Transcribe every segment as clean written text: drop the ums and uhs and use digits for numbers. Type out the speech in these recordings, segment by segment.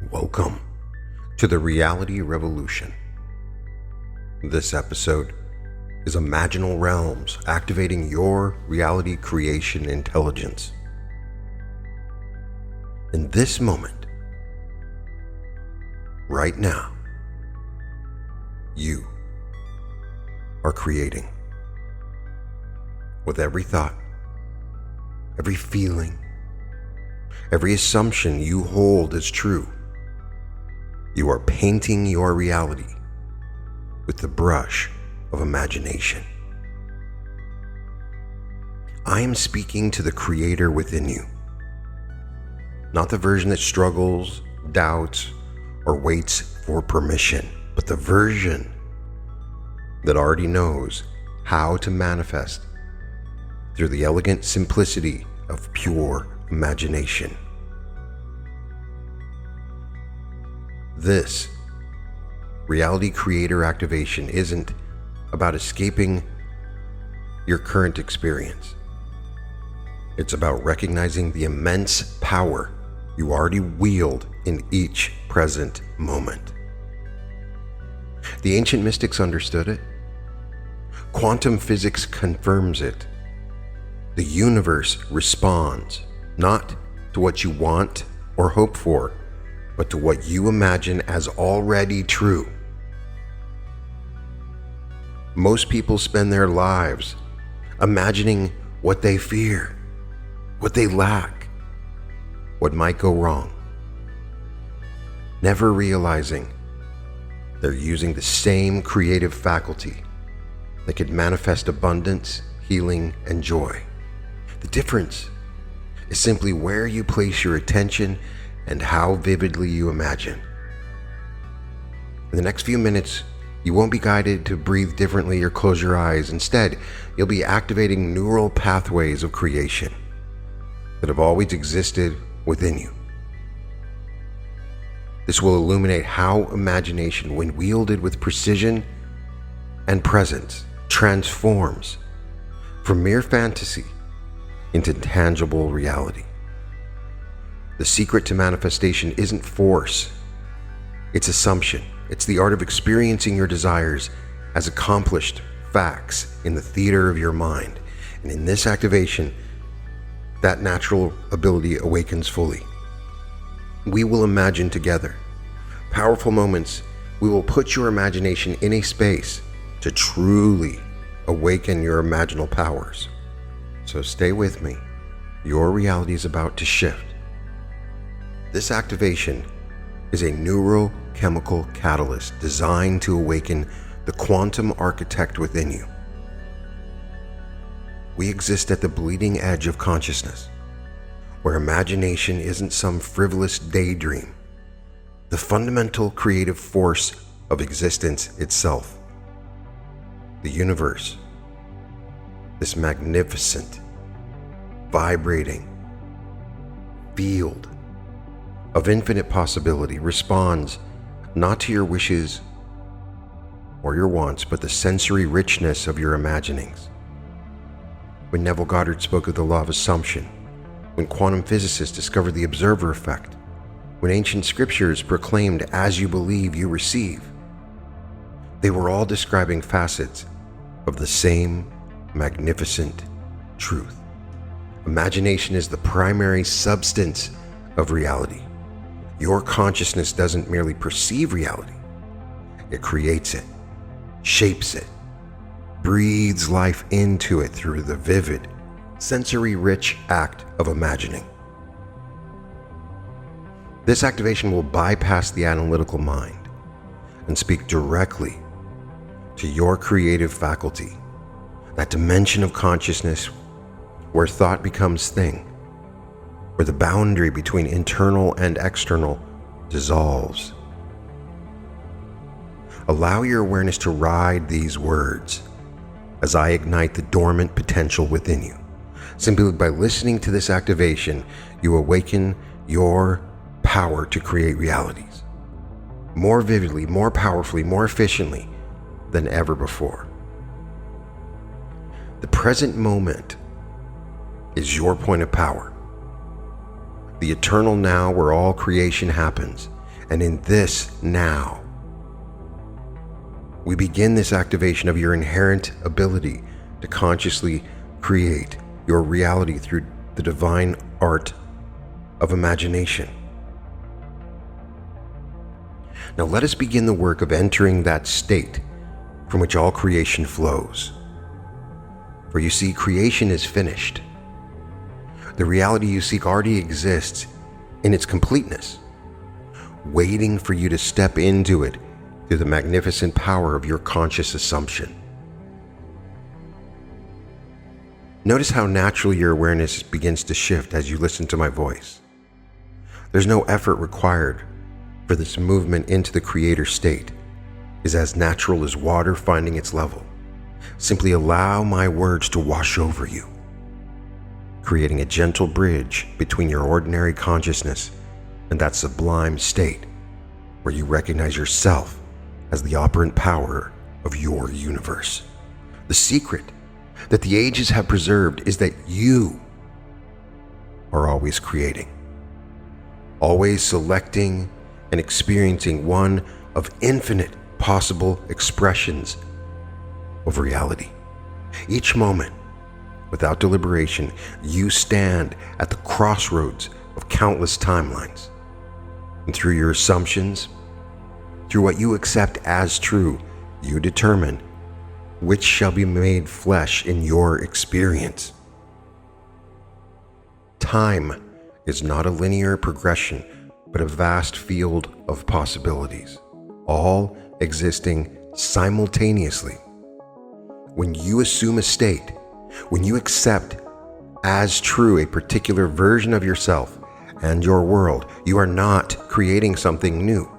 Welcome to the Reality Revolution. This episode is Imaginal Realms, activating your reality creation intelligence. In this moment, right now, you are creating. With every thought, every feeling, every assumption you hold as true, you are painting your reality with the brush of imagination. I am speaking to the creator within you, not the version that struggles, doubts, or waits for permission, but the version that already knows how to manifest through the elegant simplicity of pure imagination. This reality creator activation isn't about escaping your current experience. It's about recognizing the immense power you already wield in each present moment. The ancient mystics understood it. Quantum physics confirms it. The universe responds not to what you want or hope for, but to what you imagine as already true. Most people spend their lives imagining what they fear, what they lack, what might go wrong, never realizing they're using the same creative faculty that could manifest abundance, healing, and joy. The difference is simply where you place your attention and how vividly you imagine. In the next few minutes, you won't be guided to breathe differently or close your eyes. Instead, you'll be activating neural pathways of creation that have always existed within you. This will illuminate how imagination, when wielded with precision and presence, transforms from mere fantasy into tangible reality. The secret to manifestation isn't force, it's assumption. It's the art of experiencing your desires as accomplished facts in the theater of your mind. And in this activation, that natural ability awakens fully. We will imagine together powerful moments. We will put your imagination in a space to truly awaken your imaginal powers. So stay with me. Your reality is about to shift. This activation is a neurochemical catalyst designed to awaken the quantum architect within you. We exist at the bleeding edge of consciousness, where imagination isn't some frivolous daydream, the fundamental creative force of existence itself. The universe, this magnificent, vibrating field of infinite possibility, responds not to your wishes or your wants, but the sensory richness of your imaginings. When Neville Goddard spoke of the law of assumption, when quantum physicists discovered the observer effect, when ancient scriptures proclaimed, "As you believe, you receive," they were all describing facets of the same magnificent truth. Imagination is the primary substance of reality. Your consciousness doesn't merely perceive reality, it creates it, shapes it, breathes life into it through the vivid, sensory-rich act of imagining. This activation will bypass the analytical mind and speak directly to your creative faculty, that dimension of consciousness where thought becomes thing, where the boundary between internal and external dissolves. Allow your awareness to ride these words as I ignite the dormant potential within you. Simply by listening to this activation, you awaken your power to create realities more vividly, more powerfully, more efficiently than ever before. The present moment is your point of power. The eternal now where all creation happens and in this now. We begin this activation of your inherent ability to consciously create your reality through the divine art of imagination. Now let us begin the work of entering that state from which all creation flows. For you see, creation is finished. The reality you seek already exists in its completeness, waiting for you to step into it through the magnificent power of your conscious assumption. Notice how naturally your awareness begins to shift as you listen to my voice. There's no effort required, for this movement into the creator state is as natural as water finding its level. Simply allow my words to wash over you, creating a gentle bridge between your ordinary consciousness and that sublime state where you recognize yourself as the operant power of your universe. The secret that the ages have preserved is that you are always creating, always selecting and experiencing one of infinite possible expressions of reality. Each moment, without deliberation, you stand at the crossroads of countless timelines. And through your assumptions, through what you accept as true, you determine which shall be made flesh in your experience. Time is not a linear progression, but a vast field of possibilities, all existing simultaneously. When you assume a state, when you accept as true a particular version of yourself and your world, you are not creating something new,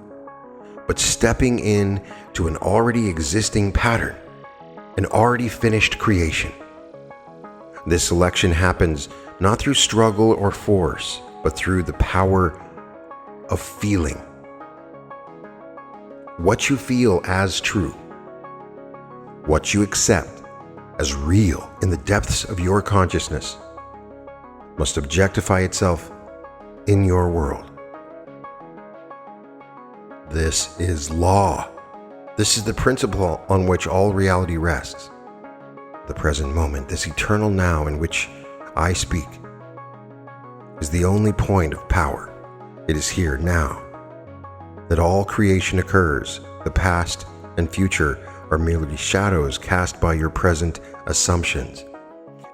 but stepping in to an already existing pattern, an already finished creation. This selection happens not through struggle or force, but through the power of feeling. What you feel as true, what you accept as real in the depths of your consciousness, must objectify itself in your world. This is law. This is the principle on which all reality rests. The present moment, this eternal now in which I speak, is the only point of power. It is here now that all creation occurs. The past and future are merely shadows cast by your present assumptions.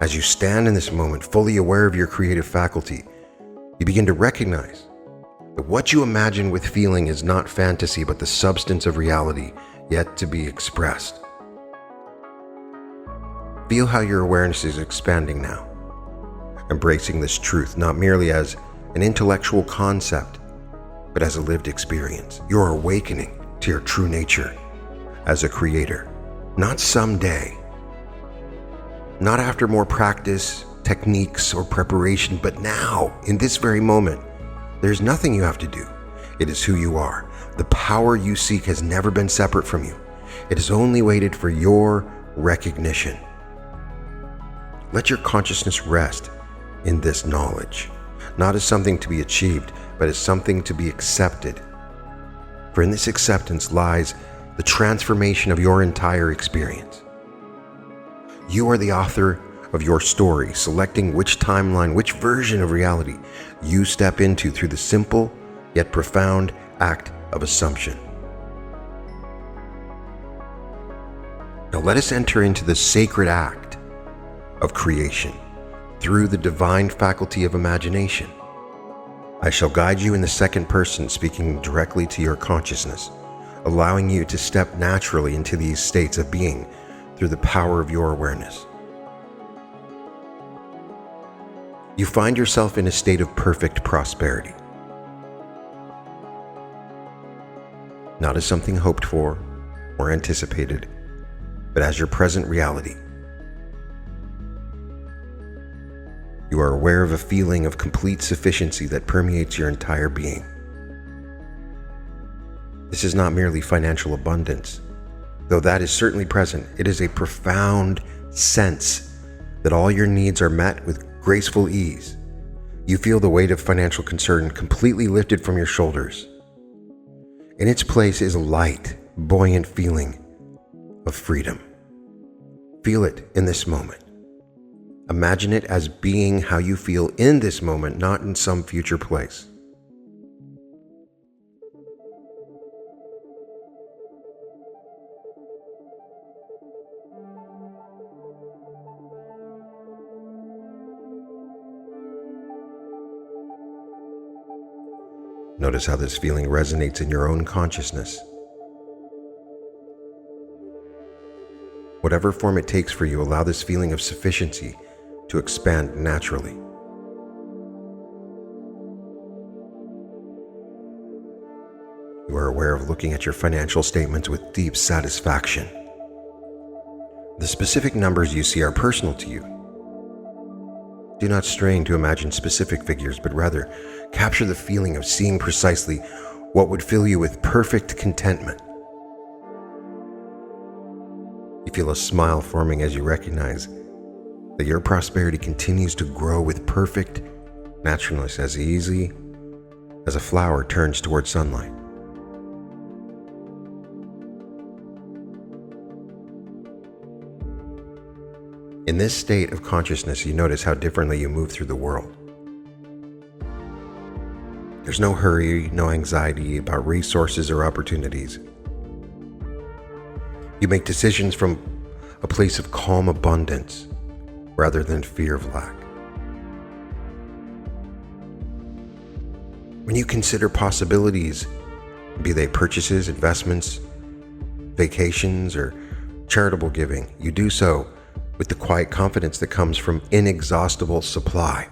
As you stand in this moment, fully aware of your creative faculty, you begin to recognize that what you imagine with feeling is not fantasy, but the substance of reality yet to be expressed. Feel how your awareness is expanding now, embracing this truth not merely as an intellectual concept, but as a lived experience. You're awakening to your true nature as a creator, not someday, not after more practice, techniques, or preparation, but now, in this very moment. There's nothing you have to do. It is who you are. The power you seek has never been separate from you. It has only waited for your recognition. Let your consciousness rest in this knowledge, not as something to be achieved, but as something to be accepted. For in this acceptance lies the transformation of your entire experience. You are the author of your story, selecting which timeline, which version of reality you step into through the simple yet profound act of assumption. Now let us enter into the sacred act of creation through the divine faculty of imagination. I shall guide you in the second person, speaking directly to your consciousness, allowing you to step naturally into these states of being through the power of your awareness. You find yourself in a state of perfect prosperity, not as something hoped for or anticipated, but as your present reality. You are aware of a feeling of complete sufficiency that permeates your entire being. This is not merely financial abundance, though that is certainly present. It is a profound sense that all your needs are met with graceful ease. You feel the weight of financial concern completely lifted from your shoulders. In its place is a light, buoyant feeling of freedom. Feel it in this moment. Imagine it as being how you feel in this moment, not in some future place. Notice how this feeling resonates in your own consciousness. Whatever form it takes for you, allow this feeling of sufficiency to expand naturally. You are aware of looking at your financial statements with deep satisfaction. The specific numbers you see are personal to you. Do not strain to imagine specific figures, but rather capture the feeling of seeing precisely what would fill you with perfect contentment. You feel a smile forming as you recognize that your prosperity continues to grow with perfect naturalness, as easy as a flower turns toward sunlight. In this state of consciousness, you notice how differently you move through the world. There's no hurry, no anxiety about resources or opportunities. You make decisions from a place of calm abundance rather than fear of lack. When you consider possibilities, be they purchases, investments, vacations, or charitable giving, you do so with the quiet confidence that comes from inexhaustible supply.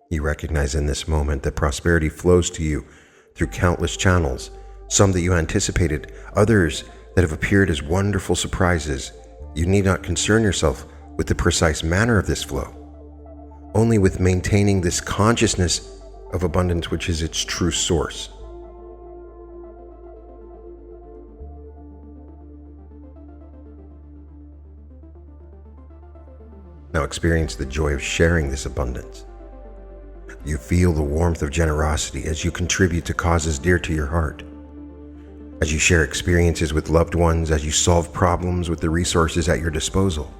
You recognize in this moment that prosperity flows to you through countless channels, some that you anticipated, others that have appeared as wonderful surprises. You need not concern yourself with the precise manner of this flow, only with maintaining this consciousness of abundance, which is its true source. Now experience the joy of sharing this abundance. You feel the warmth of generosity as you contribute to causes dear to your heart, as you share experiences with loved ones, as you solve problems with the resources at your disposal.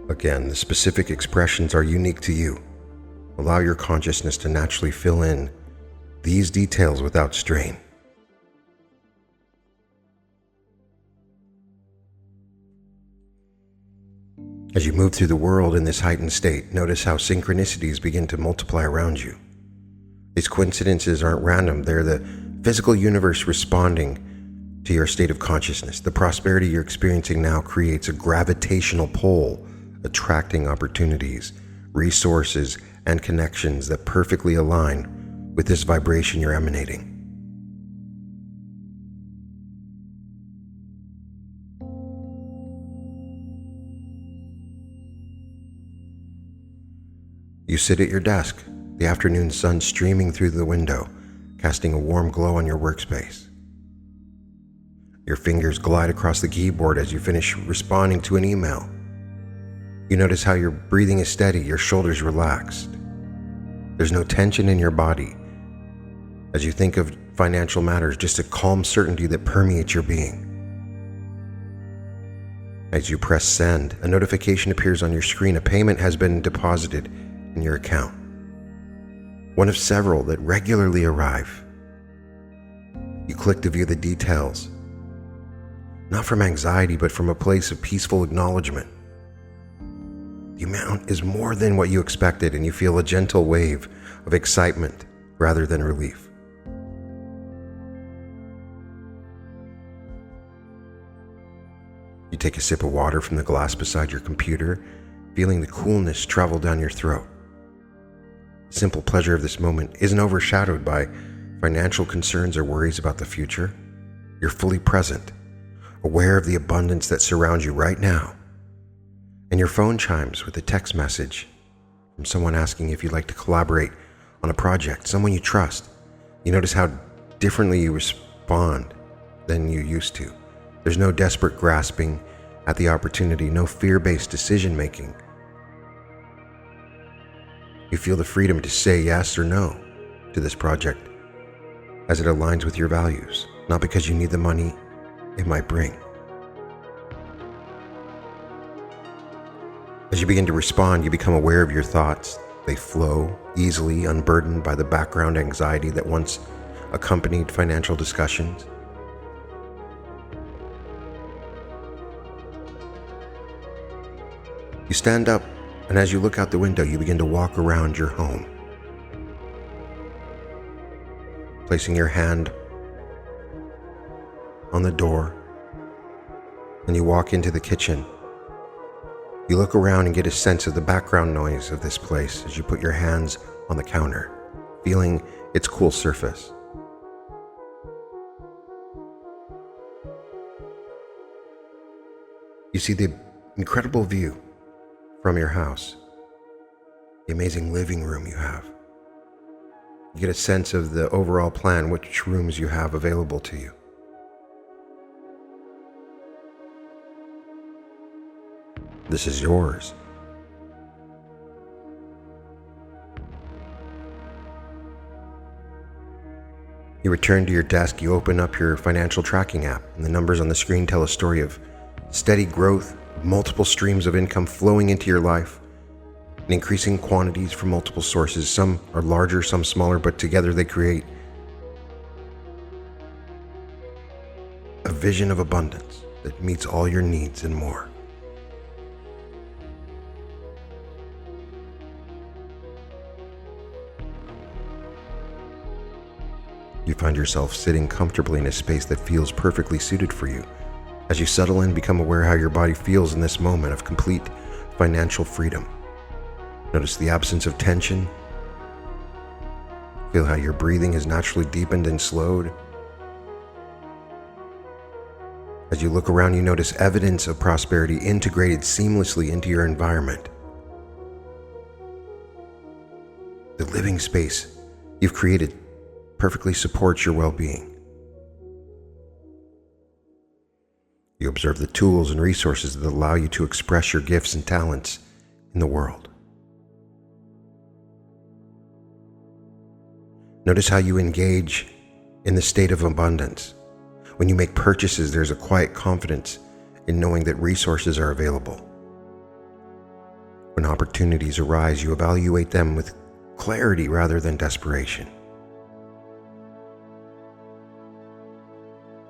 Again, the specific expressions are unique to you. Allow your consciousness to naturally fill in these details without strain. As you move through the world in this heightened state, notice how synchronicities begin to multiply around you. These coincidences aren't random, they're the physical universe responding to your state of consciousness. The prosperity you're experiencing now creates a gravitational pull, attracting opportunities, resources, and connections that perfectly align with this vibration you're emanating. You sit at your desk, the afternoon sun streaming through the window, casting a warm glow on your workspace. Your fingers glide across the keyboard as you finish responding to an email. You notice how your breathing is steady, your shoulders relaxed. There's no tension in your body as you think of financial matters, just a calm certainty that permeates your being. As you press send, a notification appears on your screen. A payment has been deposited in your account, one of several that regularly arrive. You click to view the details, not from anxiety, but from a place of peaceful acknowledgement. The amount is more than what you expected, and you feel a gentle wave of excitement rather than relief. You take a sip of water from the glass beside your computer, feeling the coolness travel down your throat. The simple pleasure of this moment isn't overshadowed by financial concerns or worries about the future. You're fully present, aware of the abundance that surrounds you right now. And your phone chimes with a text message from from someone asking if you'd like to collaborate on a project, someone you trust. You notice how differently you respond than you used to. There's no desperate grasping at the opportunity, no fear-based decision-making. You feel the freedom to say yes or no to this project as it aligns with your values, not because you need the money it might bring. As you begin to respond, you become aware of your thoughts. They flow easily, unburdened by the background anxiety that once accompanied financial discussions. You stand up, and as you look out the window, you begin to walk around your home, placing your hand on the door, and you walk into the kitchen. You look around and get a sense of the background noise of this place as you put your hands on the counter, feeling its cool surface. You see the incredible view from your house, the amazing living room you have. You get a sense of the overall plan, which rooms you have available to you. This is yours. You return to your desk, you open up your financial tracking app, and the numbers on the screen tell a story of steady growth, multiple streams of income flowing into your life, in increasing quantities from multiple sources. Some are larger, some smaller, but together they create a vision of abundance that meets all your needs and more. You find yourself sitting comfortably in a space that feels perfectly suited for you. As you settle in, become aware how your body feels in this moment of complete financial freedom. Notice the absence of tension. Feel how your breathing is naturally deepened and slowed. As you look around, you notice evidence of prosperity integrated seamlessly into your environment. The living space you've created perfectly supports your well-being. You observe the tools and resources that allow you to express your gifts and talents in the world. Notice how you engage in the state of abundance. When you make purchases, there's a quiet confidence in knowing that resources are available. When opportunities arise, you evaluate them with clarity rather than desperation.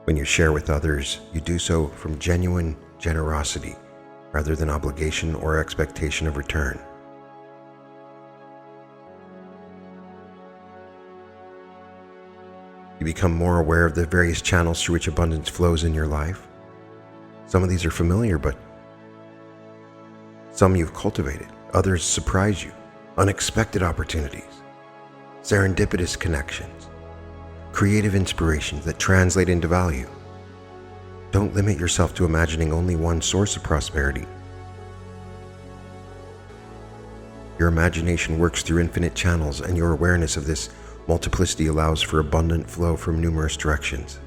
When you share with others, you do so from genuine generosity rather than obligation or expectation of return. You become more aware of the various channels through which abundance flows in your life. Some of these are familiar, but some you've cultivated. Others surprise you. Unexpected opportunities, serendipitous connections, creative inspirations that translate into value. Don't limit yourself to imagining only one source of prosperity. Your imagination works through infinite channels, and your awareness of this multiplicity allows for abundant flow from numerous directions.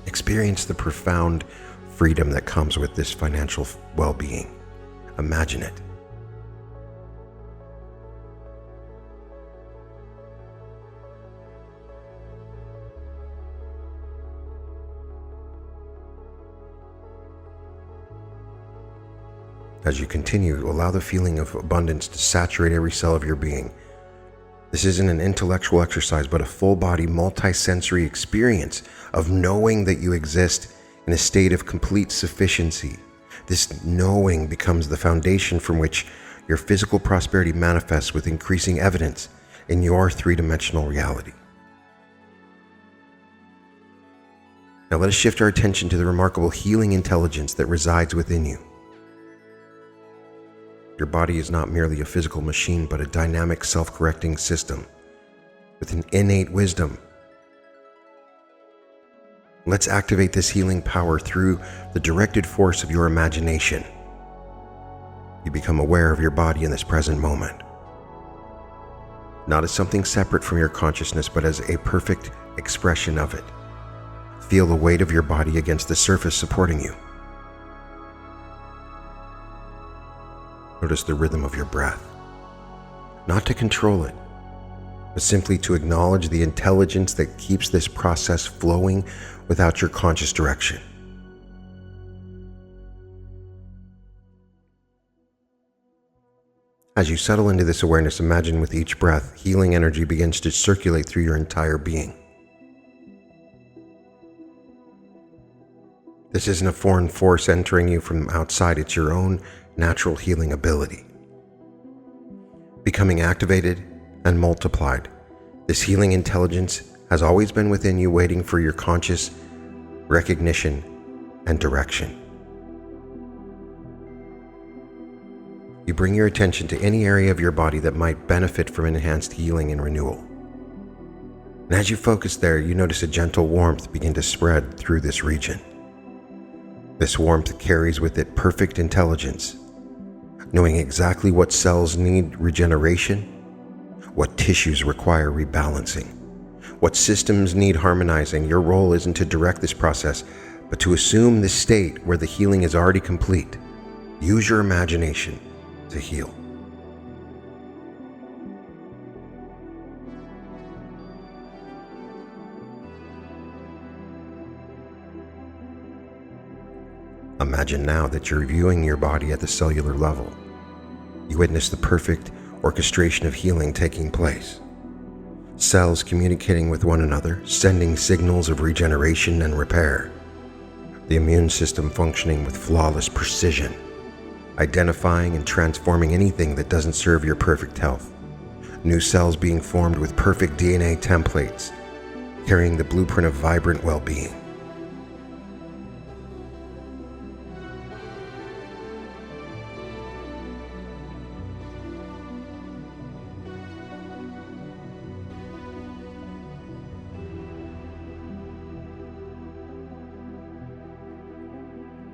Experience the profound freedom that comes with this financial well-being. Imagine it. As you continue, allow the feeling of abundance to saturate every cell of your being. This isn't an intellectual exercise, but a full-body, multi-sensory experience of knowing that you exist in a state of complete sufficiency. This knowing becomes the foundation from which your physical prosperity manifests with increasing evidence in your three-dimensional reality. Now let us shift our attention to the remarkable healing intelligence that resides within you. Your body is not merely a physical machine, but a dynamic, self-correcting system with an innate wisdom Let's activate this healing power through the directed force of your imagination. You become aware of your body in this present moment, not as something separate from your consciousness, but as a perfect expression of it. Feel the weight of your body against the surface supporting you. Notice the rhythm of your breath, not to control it, but simply to acknowledge the intelligence that keeps this process flowing without your conscious direction. As you settle into this awareness, imagine with each breath, healing energy begins to circulate through your entire being. This isn't a foreign force entering you from outside, it's your own natural healing ability. Becoming activated and multiplied, this healing intelligence has always been within you, waiting for your conscious recognition and direction. You bring your attention to any area of your body that might benefit from enhanced healing and renewal. And as you focus there, you notice a gentle warmth begin to spread through this region. This warmth carries with it perfect intelligence, knowing exactly what cells need regeneration, what tissues require rebalancing, what systems need harmonizing. Your role isn't to direct this process, but to assume this state where the healing is already complete. Use your imagination to heal. Imagine now that you're viewing your body at the cellular level. You witness the perfect orchestration of healing taking place. Cells communicating with one another, sending signals of regeneration and repair. The immune system functioning with flawless precision, identifying and transforming anything that doesn't serve your perfect health. New cells being formed with perfect DNA templates, carrying the blueprint of vibrant well-being.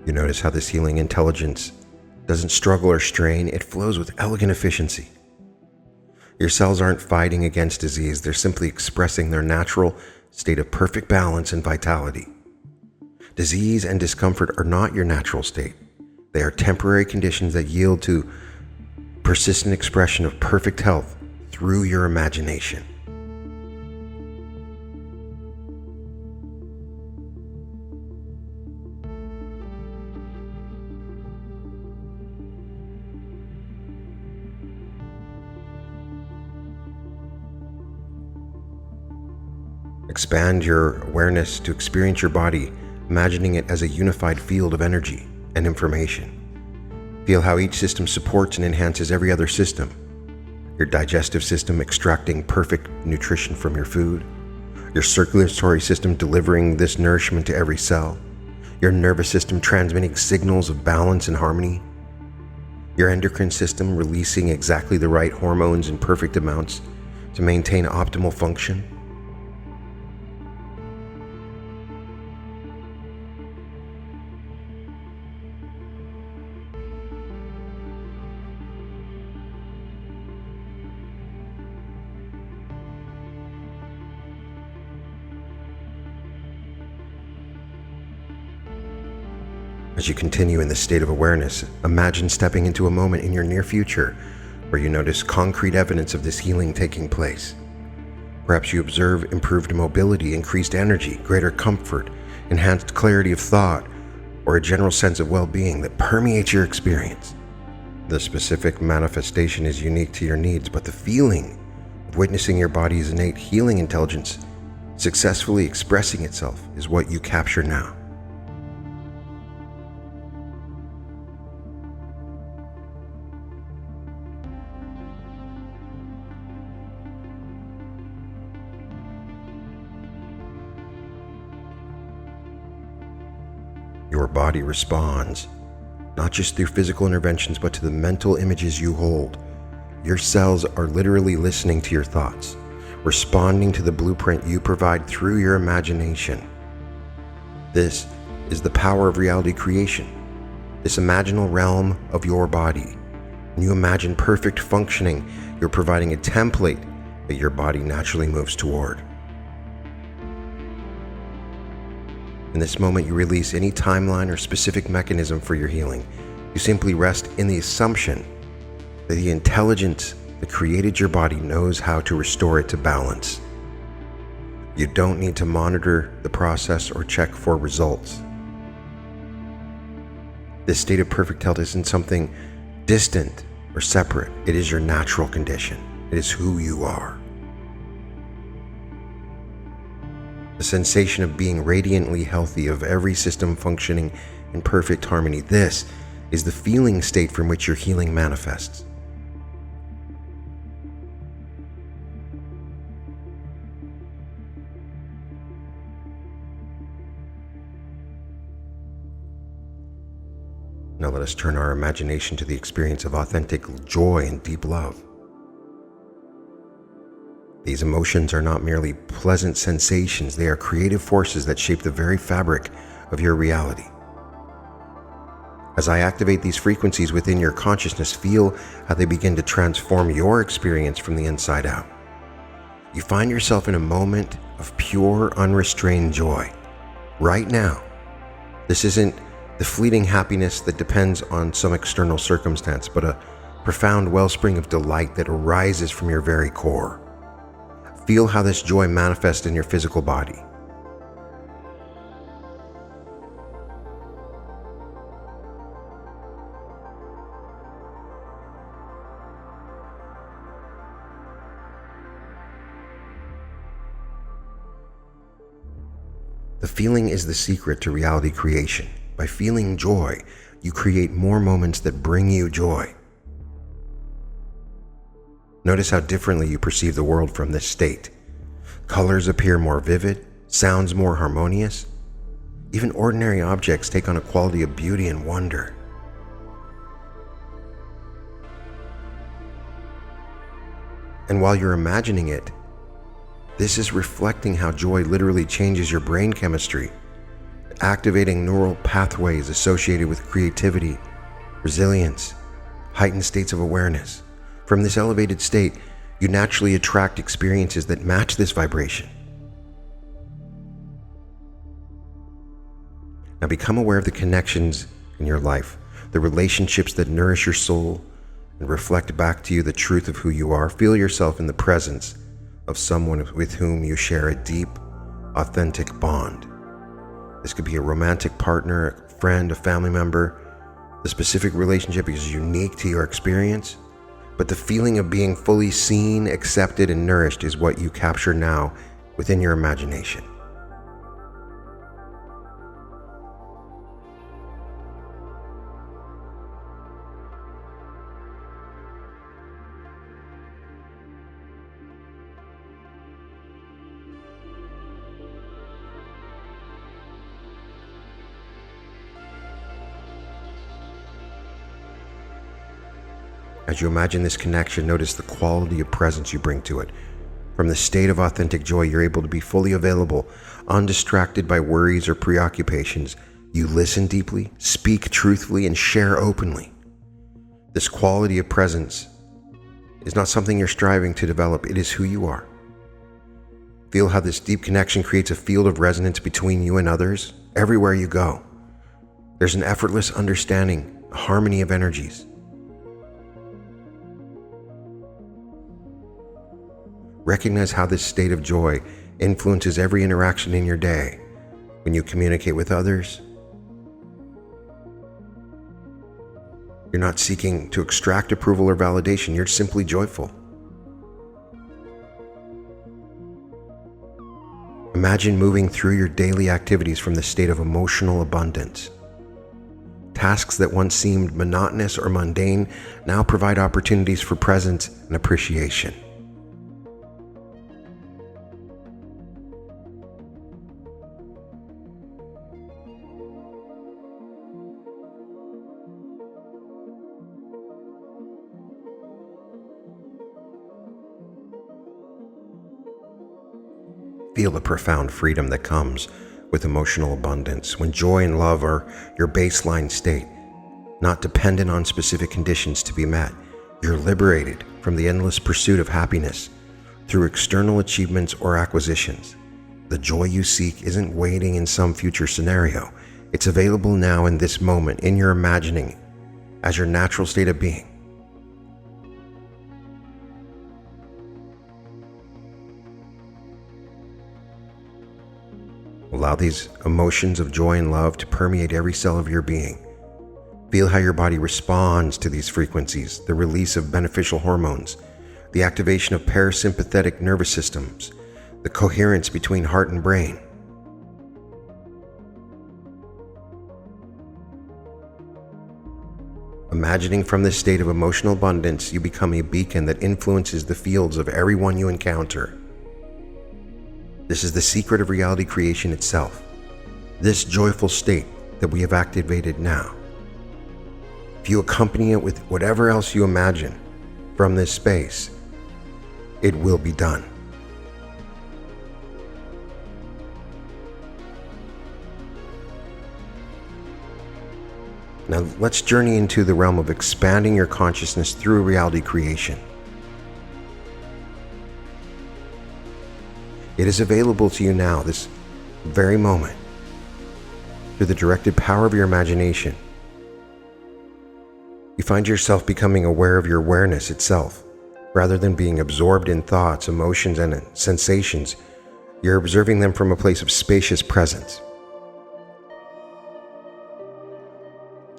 You notice how this healing intelligence doesn't struggle or strain, it flows with elegant efficiency. Your cells aren't fighting against disease, they're simply expressing their natural state of perfect balance and vitality. Disease and discomfort are not your natural state. They are temporary conditions that yield to persistent expression of perfect health through your imagination. Expand your awareness to experience your body, imagining it as a unified field of energy and information. Feel how each system supports and enhances every other system. Your digestive system extracting perfect nutrition from your food, your circulatory system delivering this nourishment to every cell, your nervous system transmitting signals of balance and harmony, your endocrine system releasing exactly the right hormones in perfect amounts to maintain optimal function. As you continue in this state of awareness, imagine stepping into a moment in your near future where you notice concrete evidence of this healing taking place. Perhaps you observe improved mobility, increased energy, greater comfort, enhanced clarity of thought, or a general sense of well-being that permeates your experience. The specific manifestation is unique to your needs, but the feeling of witnessing your body's innate healing intelligence successfully expressing itself is what you capture now. Your body responds, not just through physical interventions, but to the mental images you hold. Your cells are literally listening to your thoughts, responding to the blueprint you provide through your imagination. This is the power of reality creation, this imaginal realm of your body. When you imagine perfect functioning, you're providing a template that your body naturally moves toward. In this moment, you release any timeline or specific mechanism for your healing. You simply rest in the assumption that the intelligence that created your body knows how to restore it to balance. You don't need to monitor the process or check for results. This state of perfect health isn't something distant or separate. It is your natural condition. It is who you are. The sensation of being radiantly healthy, of every system functioning in perfect harmony. This is the feeling state from which your healing manifests. Now let us turn our imagination to the experience of authentic joy and deep love. These emotions are not merely pleasant sensations, they are creative forces that shape the very fabric of your reality. As I activate these frequencies within your consciousness, feel how they begin to transform your experience from the inside out. You find yourself in a moment of pure, unrestrained joy. Right now, this isn't the fleeting happiness that depends on some external circumstance, but a profound wellspring of delight that arises from your very core. Feel how this joy manifests in your physical body. The feeling is the secret to reality creation. By feeling joy, you create more moments that bring you joy. Notice how differently you perceive the world from this state. Colors appear more vivid, sounds more harmonious. Even ordinary objects take on a quality of beauty and wonder. And while you're imagining it, this is reflecting how joy literally changes your brain chemistry, activating neural pathways associated with creativity, resilience, heightened states of awareness. From this elevated state, you naturally attract experiences that match this vibration. Now become aware of the connections in your life, the relationships that nourish your soul and reflect back to you the truth of who you are. Feel yourself in the presence of someone with whom you share a deep, authentic bond. This could be a romantic partner, a friend, a family member. The specific relationship is unique to your experience, but the feeling of being fully seen, accepted, and nourished is what you capture now within your imagination. As you imagine this connection, notice the quality of presence you bring to it. From the state of authentic joy, you're able to be fully available, undistracted by worries or preoccupations. You listen deeply, speak truthfully, and share openly. This quality of presence is not something you're striving to develop, it is who you are. Feel how this deep connection creates a field of resonance between you and others everywhere you go. There's an effortless understanding, a harmony of energies. Recognize how this state of joy influences every interaction in your day. When you communicate with others, you're not seeking to extract approval or validation, you're simply joyful. Imagine moving through your daily activities from the state of emotional abundance. Tasks that once seemed monotonous or mundane now provide opportunities for presence and appreciation. Feel the profound freedom that comes with emotional abundance, when joy and love are your baseline state, not dependent on specific conditions to be met. You're liberated from the endless pursuit of happiness through external achievements or acquisitions. The joy you seek isn't waiting in some future scenario. It's available now in this moment, in your imagining, as your natural state of being. Allow these emotions of joy and love to permeate every cell of your being. Feel how your body responds to these frequencies, the release of beneficial hormones, the activation of parasympathetic nervous systems, the coherence between heart and brain. Imagining from this state of emotional abundance, you become a beacon that influences the fields of everyone you encounter. This is the secret of reality creation itself, this joyful state that we have activated now. If you accompany it with whatever else you imagine from this space, it will be done. Now let's journey into the realm of expanding your consciousness through reality creation. It is available to you now, this very moment, through the directed power of your imagination. You find yourself becoming aware of your awareness itself. Rather than being absorbed in thoughts, emotions, and sensations, you're observing them from a place of spacious presence.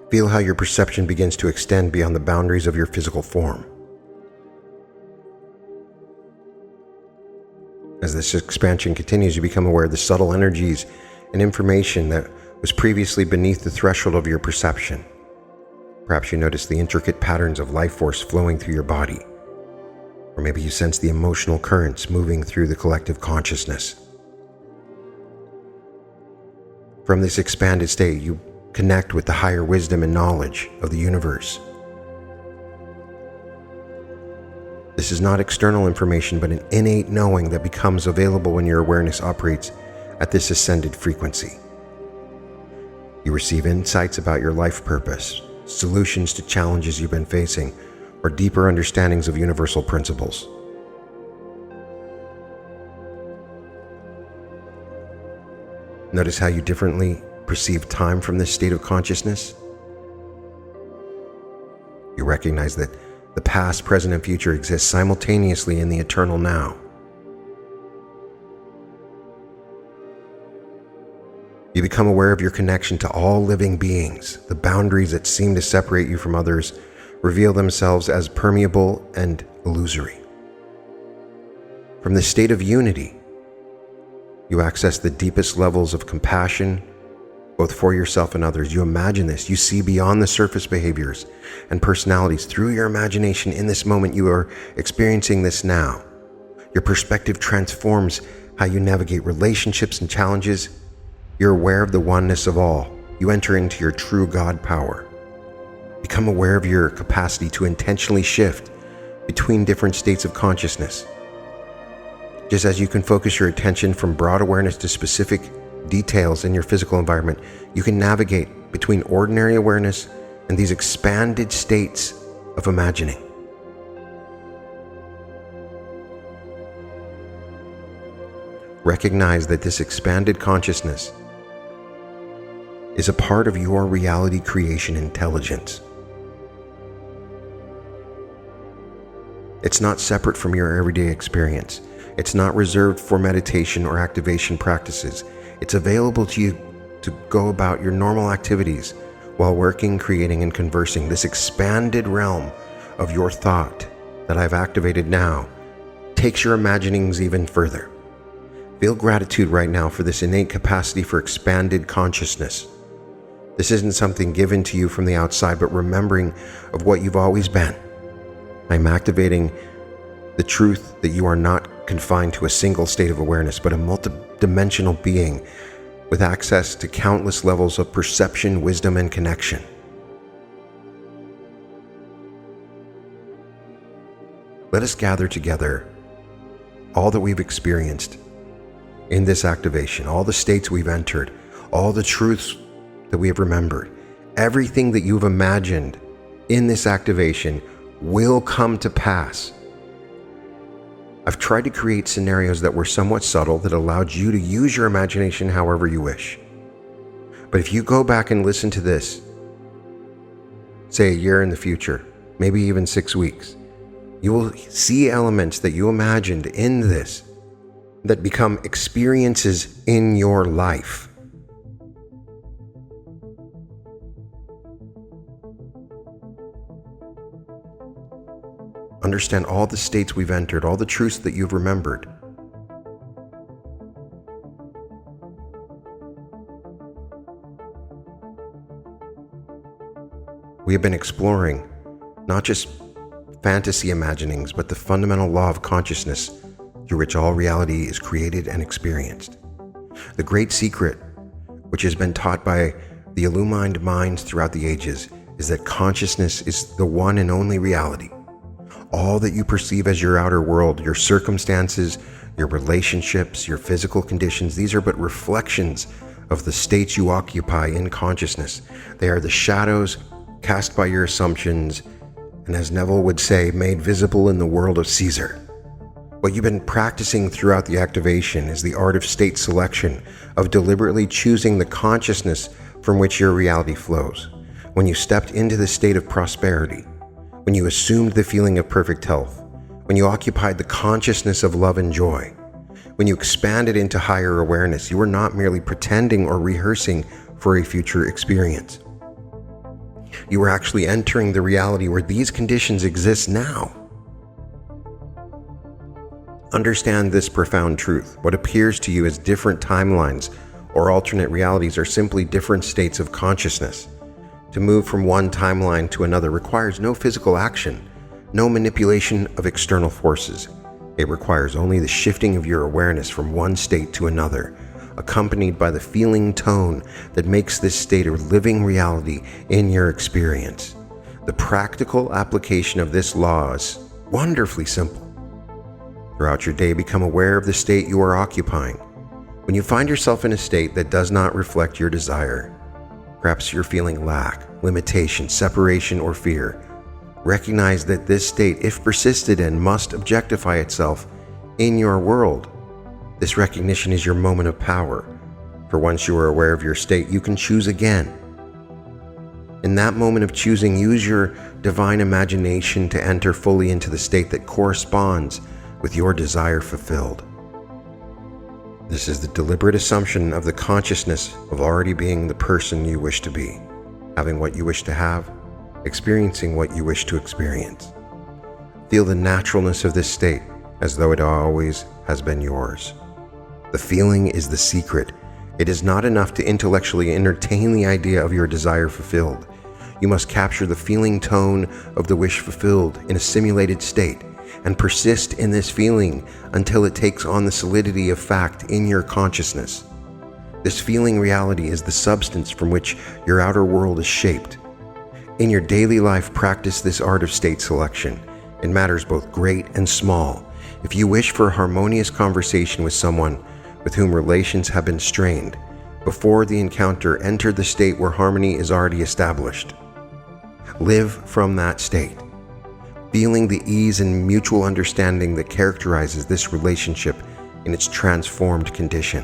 Feel how your perception begins to extend beyond the boundaries of your physical form. As this expansion continues, you become aware of the subtle energies and information that was previously beneath the threshold of your perception. Perhaps you notice the intricate patterns of life force flowing through your body. Or maybe you sense the emotional currents moving through the collective consciousness. From this expanded state, you connect with the higher wisdom and knowledge of the universe. This is not external information, but an innate knowing that becomes available when your awareness operates at this ascended frequency. You receive insights about your life purpose, solutions to challenges you've been facing, or deeper understandings of universal principles. Notice how you differently perceive time from this state of consciousness. You recognize that the past, present, and future exist simultaneously in the eternal now. You become aware of your connection to all living beings. The boundaries that seem to separate you from others reveal themselves as permeable and illusory. From this state of unity, you access the deepest levels of compassion, both for yourself and others. You imagine this. You see beyond the surface behaviors and personalities through your imagination. In this moment, you are experiencing this now. Your perspective transforms how you navigate relationships and challenges. You're aware of the oneness of all. You enter into your true God power. Become aware of your capacity to intentionally shift between different states of consciousness. Just as you can focus your attention from broad awareness to specific details in your physical environment, you can navigate between ordinary awareness and these expanded states of imagining. Recognize that this expanded consciousness is a part of your reality creation intelligence. It's not separate from your everyday experience. It's not reserved for meditation or activation practices. It's available to you to go about your normal activities while working, creating, and conversing. This expanded realm of your thought that I've activated now takes your imaginings even further. Feel gratitude right now for this innate capacity for expanded consciousness. This isn't something given to you from the outside, but remembering of what you've always been. I'm activating the truth that you are not confined to a single state of awareness, but a multidimensional being with access to countless levels of perception, wisdom, and connection. Let us gather together all that we've experienced in this activation, all the states we've entered, all the truths that we have remembered, everything that you've imagined in this activation will come to pass. I've tried to create scenarios that were somewhat subtle that allowed you to use your imagination however you wish. But if you go back and listen to this, say a year in the future, maybe even 6 weeks, you will see elements that you imagined in this that become experiences in your life. Understand all the states we've entered, all the truths that you've remembered. We have been exploring not just fantasy imaginings, but the fundamental law of consciousness through which all reality is created and experienced. The great secret, which has been taught by the illumined minds throughout the ages, is that consciousness is the one and only reality. All that you perceive as your outer world, your circumstances, your relationships, your physical conditions, these are but reflections of the states you occupy in consciousness. They are the shadows cast by your assumptions, and as Neville would say, made visible in the world of Caesar. What you've been practicing throughout the activation is the art of state selection, of deliberately choosing the consciousness from which your reality flows. When you stepped into the state of prosperity, when you assumed the feeling of perfect health, when you occupied the consciousness of love and joy, when you expanded into higher awareness, you were not merely pretending or rehearsing for a future experience. You were actually entering the reality where these conditions exist now. Understand this profound truth. What appears to you as different timelines or alternate realities are simply different states of consciousness. To move from one timeline to another requires no physical action, no manipulation of external forces. It requires only the shifting of your awareness from one state to another, accompanied by the feeling tone that makes this state a living reality in your experience. The practical application of this law is wonderfully simple. Throughout your day, become aware of the state you are occupying. When you find yourself in a state that does not reflect your desire, perhaps you're feeling lack, limitation, separation, or fear, recognize that this state, if persisted in, must objectify itself in your world. This recognition is your moment of power, for once you are aware of your state, you can choose again. In that moment of choosing, use your divine imagination to enter fully into the state that corresponds with your desire fulfilled. This is the deliberate assumption of the consciousness of already being the person you wish to be, having what you wish to have, experiencing what you wish to experience. Feel the naturalness of this state as though it always has been yours. The feeling is the secret. It is not enough to intellectually entertain the idea of your desire fulfilled. You must capture the feeling tone of the wish fulfilled in a simulated state and persist in this feeling until it takes on the solidity of fact in your consciousness. This feeling reality is the substance from which your outer world is shaped. In your daily life, practice this art of state selection in matters both great and small. If you wish for a harmonious conversation with someone with whom relations have been strained, before the encounter, enter the state where harmony is already established. Live from that state, feeling the ease and mutual understanding that characterizes this relationship in its transformed condition.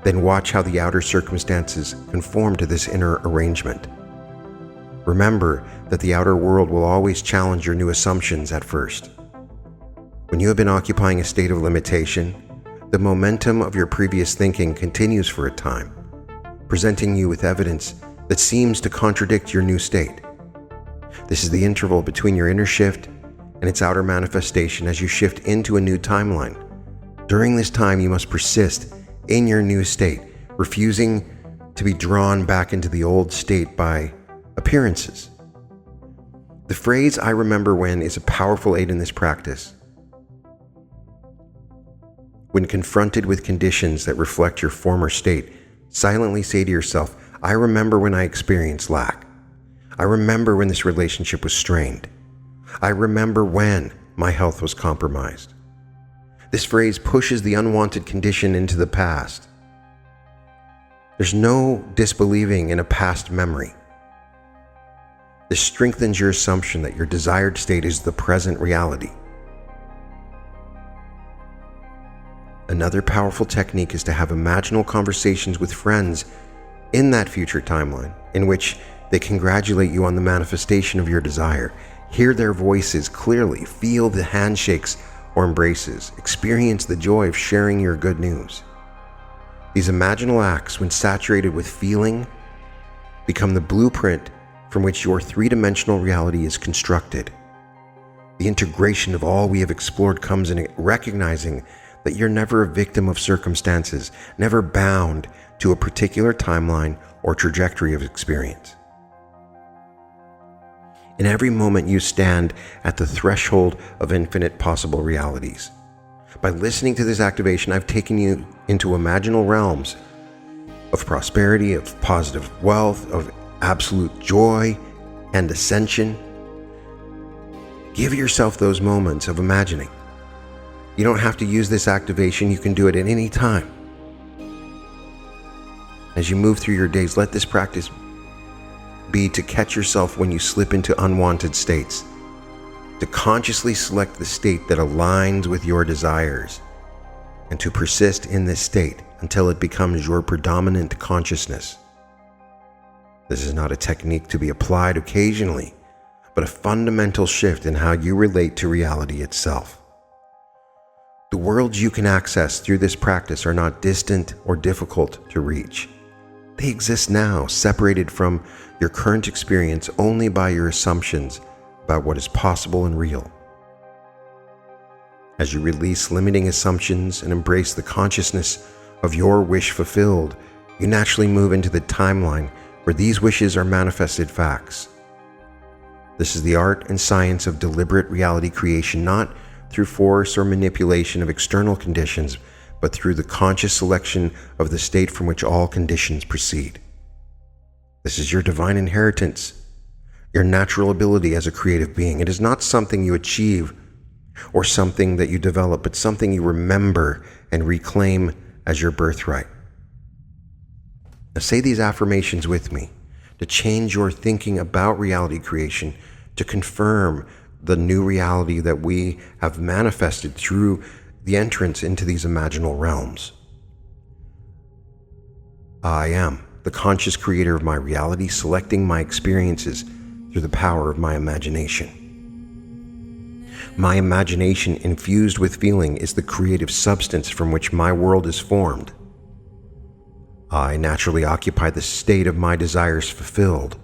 Then watch how the outer circumstances conform to this inner arrangement. Remember that the outer world will always challenge your new assumptions at first. When you have been occupying a state of limitation, the momentum of your previous thinking continues for a time, presenting you with evidence that seems to contradict your new state. This is the interval between your inner shift and its outer manifestation as you shift into a new timeline. During this time, you must persist in your new state, refusing to be drawn back into the old state by appearances. The phrase "I remember when" is a powerful aid in this practice. When confronted with conditions that reflect your former state, silently say to yourself, "I remember when I experienced lack. I remember when this relationship was strained. I remember when my health was compromised." This phrase pushes the unwanted condition into the past. There's no disbelieving in a past memory. This strengthens your assumption that your desired state is the present reality. Another powerful technique is to have imaginal conversations with friends in that future timeline, in which they congratulate you on the manifestation of your desire. Hear their voices clearly, feel the handshakes or embraces, experience the joy of sharing your good news. These imaginal acts, when saturated with feeling, become the blueprint from which your three-dimensional reality is constructed. The integration of all we have explored comes in recognizing that you're never a victim of circumstances, never bound to a particular timeline or trajectory of experience. In every moment you stand at the threshold of infinite possible realities. By listening to this activation, I've taken you into imaginal realms of prosperity, of positive wealth, of absolute joy and ascension. Give yourself those moments of imagining. You don't have to use this activation. You can do it at any time. As you move through your days, let this practice be to catch yourself when you slip into unwanted states, to consciously select the state that aligns with your desires, and to persist in this state until it becomes your predominant consciousness. This is not a technique to be applied occasionally, but a fundamental shift in how you relate to reality itself. The worlds you can access through this practice are not distant or difficult to reach. They exist now, separated from your current experience only by your assumptions about what is possible and real. As you release limiting assumptions and embrace the consciousness of your wish fulfilled, you naturally move into the timeline where these wishes are manifested facts. This is the art and science of deliberate reality creation, not through force or manipulation of external conditions, but through the conscious selection of the state from which all conditions proceed. This is your divine inheritance, your natural ability as a creative being. It is not something you achieve or something that you develop, but something you remember and reclaim as your birthright. Now say these affirmations with me to change your thinking about reality creation, to confirm the new reality that we have manifested through the entrance into these imaginal realms. I am the conscious creator of my reality, selecting my experiences through the power of my imagination. My imagination, infused with feeling, is the creative substance from which my world is formed. I naturally occupy the state of my desires fulfilled,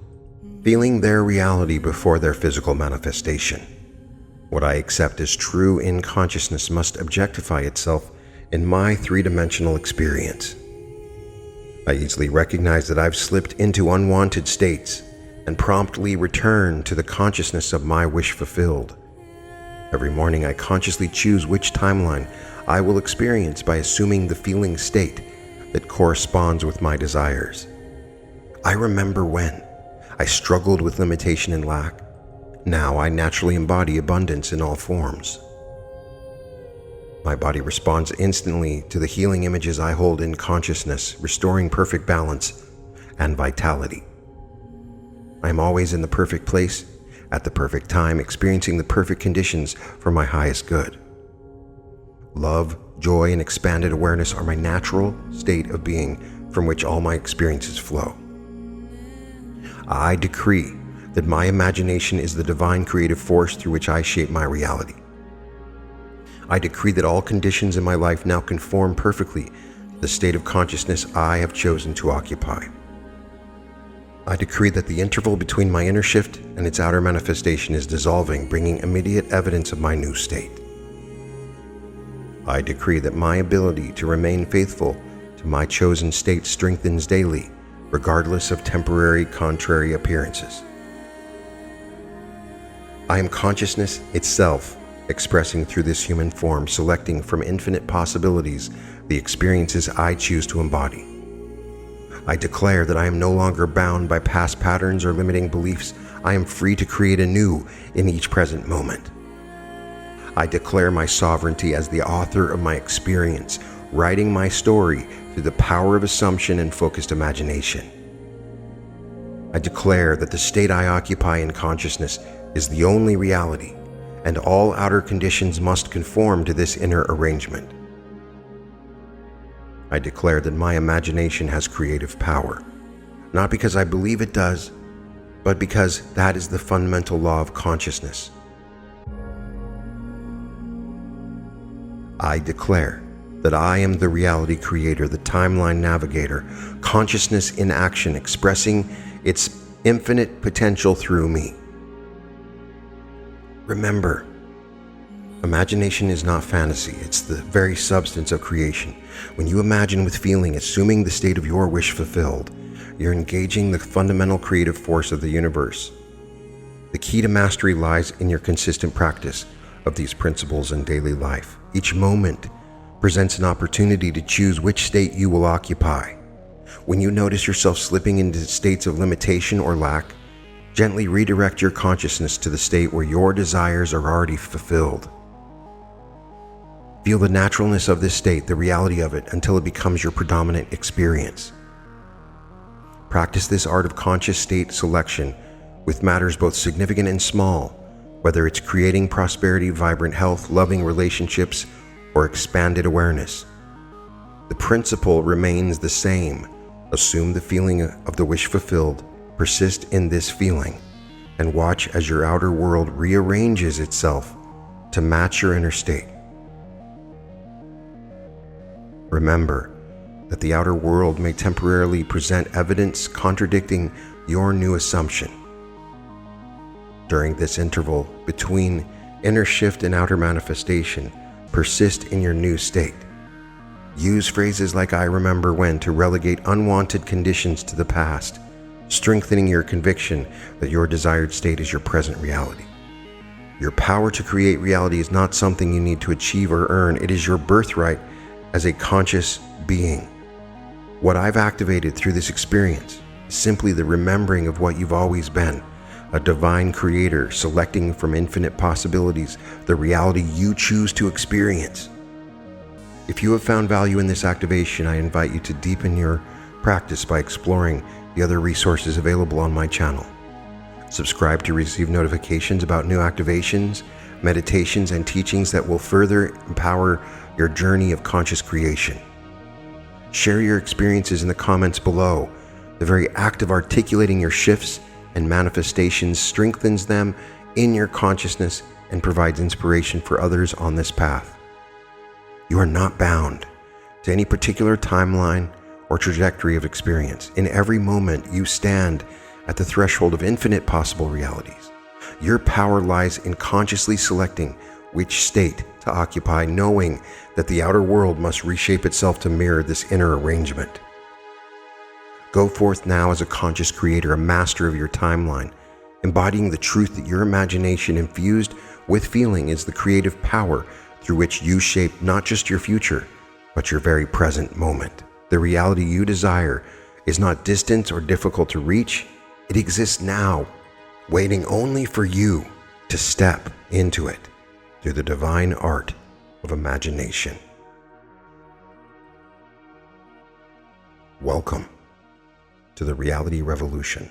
feeling their reality before their physical manifestation. What I accept as true in consciousness must objectify itself in my three-dimensional experience. I easily recognize that I've slipped into unwanted states and promptly return to the consciousness of my wish fulfilled. Every morning I consciously choose which timeline I will experience by assuming the feeling state that corresponds with my desires. I remember when I struggled with limitation and lack. Now I naturally embody abundance in all forms. My body responds instantly to the healing images I hold in consciousness, restoring perfect balance and vitality. I am always in the perfect place, at the perfect time, experiencing the perfect conditions for my highest good. Love, joy, and expanded awareness are my natural state of being from which all my experiences flow. I decree that my imagination is the divine creative force through which I shape my reality. I decree that all conditions in my life now conform perfectly to the state of consciousness I have chosen to occupy. I decree that the interval between my inner shift and its outer manifestation is dissolving, bringing immediate evidence of my new state. I decree that my ability to remain faithful to my chosen state strengthens daily, regardless of temporary contrary appearances. I am consciousness itself, expressing through this human form, selecting from infinite possibilities the experiences I choose to embody. I declare that I am no longer bound by past patterns or limiting beliefs. I am free to create anew in each present moment. I declare my sovereignty as the author of my experience, writing my story through the power of assumption and focused imagination. I declare that the state I occupy in consciousness is the only reality, and all outer conditions must conform to this inner arrangement. I declare that my imagination has creative power, not because I believe it does, but because that is the fundamental law of consciousness. I declare that I am the reality creator, the timeline navigator, consciousness in action, expressing its infinite potential through me. Remember, imagination is not fantasy, it's the very substance of creation. When you imagine with feeling, assuming the state of your wish fulfilled, you're engaging the fundamental creative force of the universe. The key to mastery lies in your consistent practice of these principles in daily life. Each moment presents an opportunity to choose which state you will occupy. When you notice yourself slipping into states of limitation or lack, gently redirect your consciousness to the state where your desires are already fulfilled. Feel the naturalness of this state, the reality of it, until it becomes your predominant experience. Practice this art of conscious state selection with matters both significant and small, whether it's creating prosperity, vibrant health, loving relationships, or expanded awareness. The principle remains the same. Assume the feeling of the wish fulfilled, persist in this feeling, and watch as your outer world rearranges itself to match your inner state. Remember that the outer world may temporarily present evidence contradicting your new assumption. During this interval between inner shift and outer manifestation, persist in your new state. Use phrases like "I remember when" to relegate unwanted conditions to the past, strengthening your conviction that your desired state is your present reality. Your power to create reality is not something you need to achieve or earn. It is your birthright as a conscious being. What I've activated through this experience is simply the remembering of what you've always been, a divine creator selecting from infinite possibilities the reality you choose to experience. If you have found value in this activation, I invite you to deepen your practice by exploring the other resources available on my channel. Subscribe to receive notifications about new activations, meditations, and teachings that will further empower your journey of conscious creation. Share your experiences in the comments below. The very act of articulating your shifts and manifestations strengthens them in your consciousness and provides inspiration for others on this path. You are not bound to any particular timeline or trajectory of experience. In every moment, you stand at the threshold of infinite possible realities. Your power lies in consciously selecting which state to occupy, knowing that the outer world must reshape itself to mirror this inner arrangement. Go forth now as a conscious creator, a master of your timeline, embodying the truth that your imagination infused with feeling is the creative power through which you shape not just your future, but your very present moment. The reality you desire is not distant or difficult to reach. It exists now, waiting only for you to step into it through the divine art of imagination. Welcome to the Reality Revolution.